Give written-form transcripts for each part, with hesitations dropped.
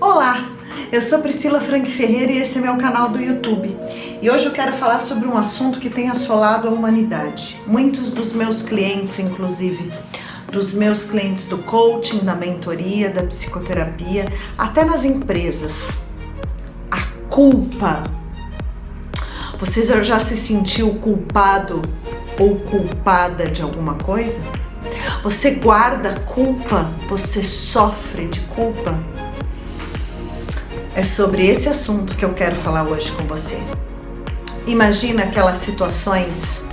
Olá, eu sou Priscila Frank Ferreira e esse é meu canal do YouTube. E hoje eu quero falar sobre um assunto que tem assolado a humanidade. Muitos dos meus clientes, inclusive, dos meus clientes do coaching, da mentoria, da psicoterapia, até nas empresas. A culpa. Você já se sentiu culpado ou culpada de alguma coisa? Você guarda culpa? Você sofre de culpa? É sobre esse assunto que eu quero falar hoje com você. Imagina aquelas situações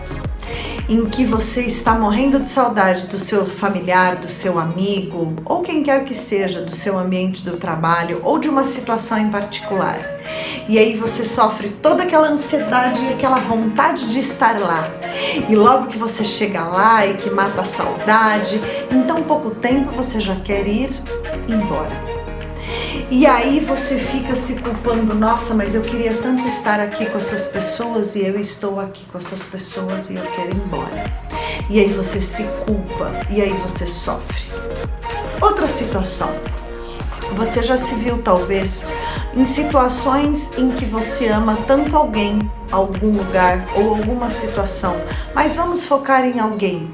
em que você está morrendo de saudade do seu familiar, do seu amigo, ou quem quer que seja, do seu ambiente do trabalho, ou de uma situação em particular. E aí você sofre toda aquela ansiedade e aquela vontade de estar lá. E logo que você chega lá e que mata a saudade, em tão pouco tempo você já quer ir embora. E aí você fica se culpando, nossa, mas eu queria tanto estar aqui com essas pessoas e eu estou aqui com essas pessoas e eu quero ir embora. E aí você se culpa e aí você sofre. Outra situação, você já se viu talvez em situações em que você ama tanto alguém, algum lugar ou alguma situação, mas vamos focar em alguém.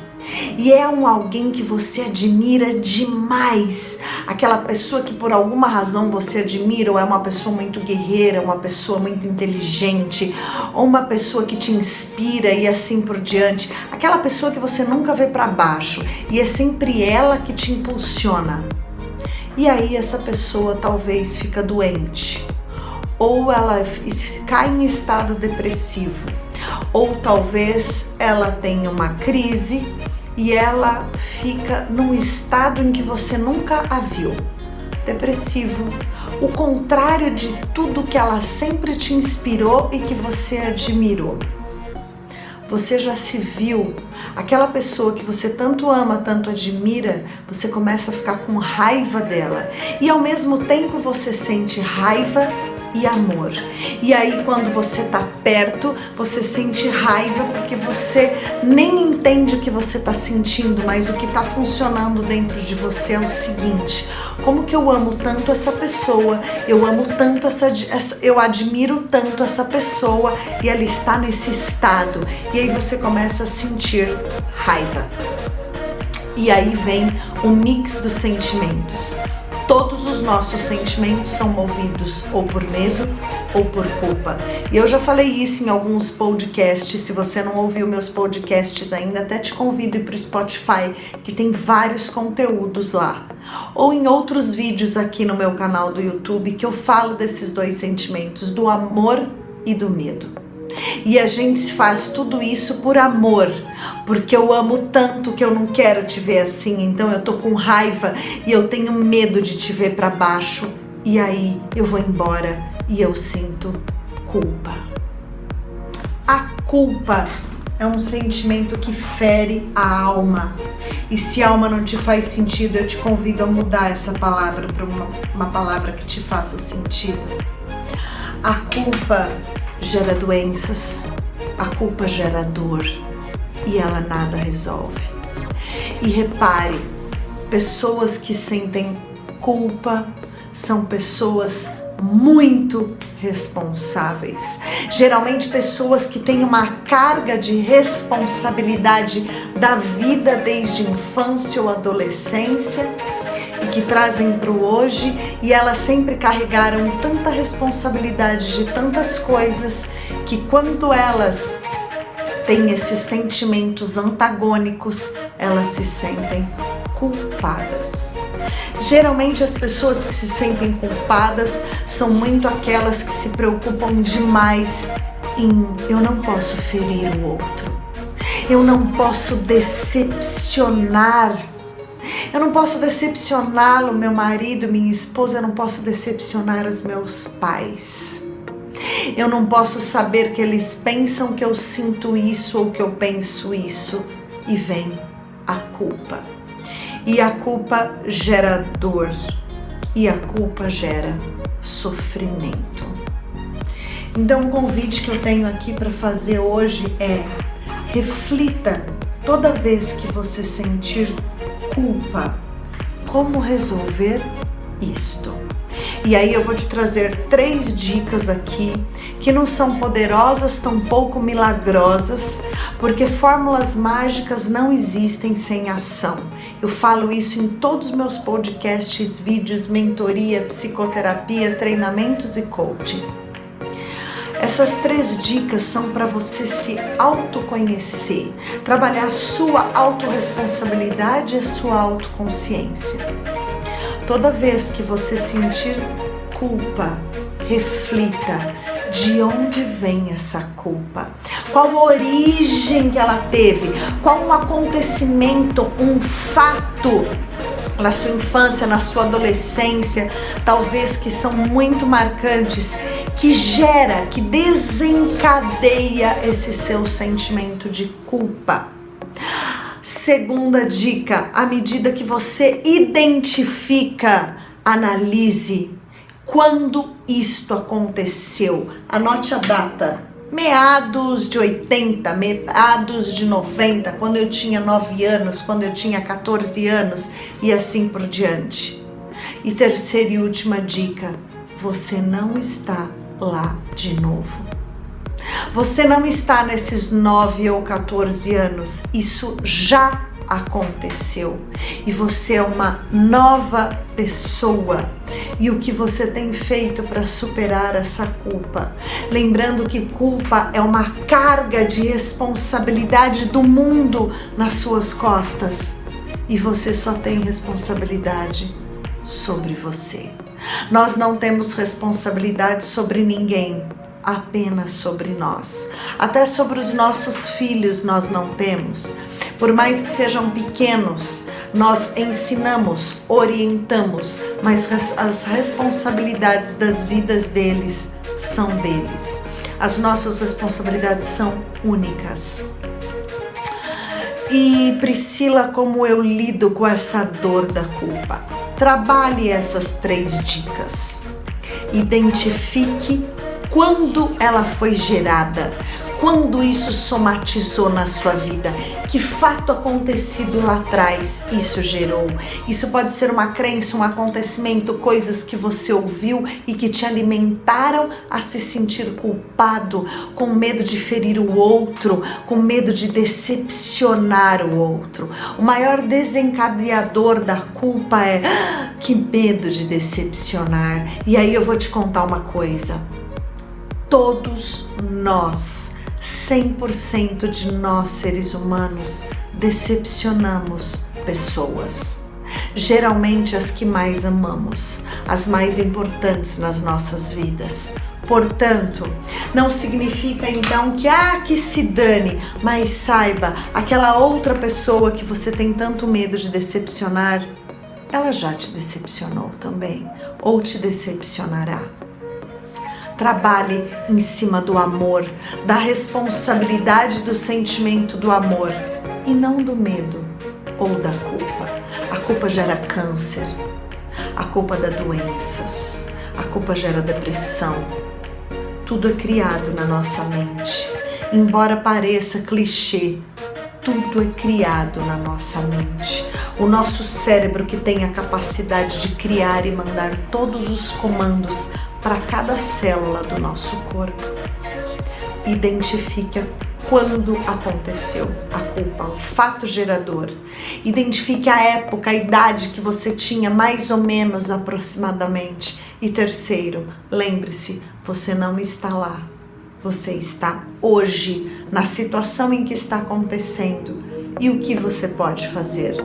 E é um alguém que você admira demais, aquela pessoa que por alguma razão você admira, ou é uma pessoa muito guerreira, uma pessoa muito inteligente, ou uma pessoa que te inspira e assim por diante, aquela pessoa que você nunca vê para baixo e é sempre ela que te impulsiona. E aí essa pessoa talvez fica doente, ou ela cai em estado depressivo, ou talvez ela tenha uma crise e ela fica num estado em que você nunca a viu, depressivo, o contrário de tudo que ela sempre te inspirou e que você admirou. Você já se viu, aquela pessoa que você tanto ama, tanto admira, você começa a ficar com raiva dela e ao mesmo tempo você sente raiva e amor. E aí quando você tá perto, você sente raiva porque você nem entende o que você tá sentindo, mas o que tá funcionando dentro de você é o seguinte: como que eu amo tanto essa pessoa, eu amo tanto eu admiro tanto essa pessoa e ela está nesse estado. E aí você começa a sentir raiva. E aí vem o mix dos sentimentos. Todos os nossos sentimentos são movidos ou por medo ou por culpa. E eu já falei isso em alguns podcasts. Se você não ouviu meus podcasts ainda, até te convido a ir para o Spotify, que tem vários conteúdos lá. Ou em outros vídeos aqui no meu canal do YouTube, que eu falo desses dois sentimentos, do amor e do medo. E a gente faz tudo isso por amor, porque eu amo tanto que eu não quero te ver assim, então eu tô com raiva e eu tenho medo de te ver para baixo, e aí eu vou embora e eu sinto culpa. A culpa é um sentimento que fere a alma, e se a alma não te faz sentido, eu te convido a mudar essa palavra para uma palavra que te faça sentido. A culpa gera doenças, a culpa gera dor e ela nada resolve. E repare, pessoas que sentem culpa são pessoas muito responsáveis. Geralmente pessoas que têm uma carga de responsabilidade da vida desde infância ou adolescência, que trazem para o hoje, e elas sempre carregaram tanta responsabilidade de tantas coisas que quando elas têm esses sentimentos antagônicos, elas se sentem culpadas. Geralmente as pessoas que se sentem culpadas são muito aquelas que se preocupam demais em eu não posso ferir o outro, eu não posso decepcionar. Eu não posso decepcioná-lo, meu marido, minha esposa, eu não posso decepcionar os meus pais. Eu não posso saber que eles pensam que eu sinto isso ou que eu penso isso. E vem a culpa. E a culpa gera dor. E a culpa gera sofrimento. Então o convite que eu tenho aqui para fazer hoje é: reflita toda vez que você sentir culpa, como resolver isto. E aí eu vou te trazer 3 dicas aqui que não são poderosas, tampouco milagrosas, porque fórmulas mágicas não existem sem ação. Eu falo isso em todos os meus podcasts, vídeos, mentoria, psicoterapia, treinamentos e coaching. Essas 3 dicas são para você se autoconhecer, trabalhar a sua autorresponsabilidade e a sua autoconsciência. Toda vez que você sentir culpa, reflita de onde vem essa culpa, qual a origem que ela teve, qual um acontecimento, um fato na sua infância, na sua adolescência, talvez que são muito marcantes, que gera, que desencadeia esse seu sentimento de culpa. Segunda dica, à medida que você identifica, analise quando isto aconteceu. Anote a data, meados de 80, meados de 90, quando eu tinha 9 anos, quando eu tinha 14 anos e assim por diante. E terceira e última dica, você não está lá de novo. Você não está nesses 9 ou 14 anos, isso já aconteceu e você é uma nova pessoa. E o que você tem feito para superar essa culpa? Lembrando que culpa é uma carga de responsabilidade do mundo nas suas costas e você só tem responsabilidade sobre você. Nós não temos responsabilidade sobre ninguém, apenas sobre nós. Até sobre os nossos filhos nós não temos. Por mais que sejam pequenos, nós ensinamos, orientamos, mas as responsabilidades das vidas deles são deles. As nossas responsabilidades são únicas. E Priscila, como eu lido com essa dor da culpa? Trabalhe essas 3 dicas. Identifique quando ela foi gerada, quando isso somatizou na sua vida, que fato acontecido lá atrás isso gerou. Isso pode ser uma crença, um acontecimento, coisas que você ouviu e que te alimentaram a se sentir culpado, com medo de ferir o outro, com medo de decepcionar o outro. O maior desencadeador da culpa é que medo de decepcionar. E aí eu vou te contar uma coisa. Todos nós, 100% de nós seres humanos, decepcionamos pessoas. Geralmente as que mais amamos, as mais importantes nas nossas vidas. Portanto, não significa então que se dane, mas saiba, aquela outra pessoa que você tem tanto medo de decepcionar, ela já te decepcionou também, ou te decepcionará. Trabalhe em cima do amor, da responsabilidade do sentimento do amor e não do medo ou da culpa. A culpa gera câncer, a culpa dá doenças, a culpa gera depressão. Tudo é criado na nossa mente. Embora pareça clichê, tudo é criado na nossa mente. O nosso cérebro, que tem a capacidade de criar e mandar todos os comandos para cada célula do nosso corpo. Identifique quando aconteceu a culpa, o fato gerador. Identifique a época, a idade que você tinha, mais ou menos aproximadamente. E terceiro, lembre-se, você não está lá. Você está hoje, na situação em que está acontecendo. E o que você pode fazer?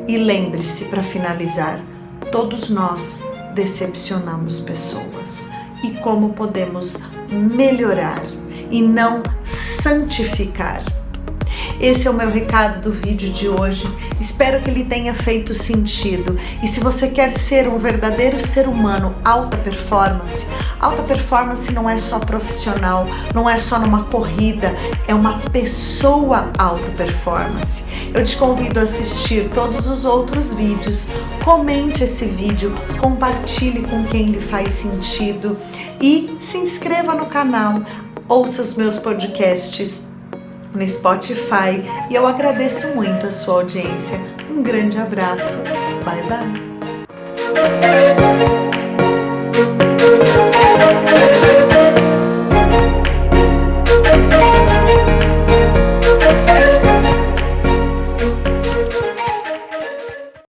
E lembre-se, para finalizar, todos nós decepcionamos pessoas. E como podemos melhorar e não santificar? Esse é o meu recado do vídeo de hoje. Espero que ele tenha feito sentido. E se você quer ser um verdadeiro ser humano alta performance não é só profissional, não é só numa corrida, é uma pessoa alta performance. Eu te convido a assistir todos os outros vídeos, comente esse vídeo, compartilhe com quem lhe faz sentido e se inscreva no canal, ouça os meus podcasts no Spotify e eu agradeço muito a sua audiência. Um grande abraço. Bye, bye.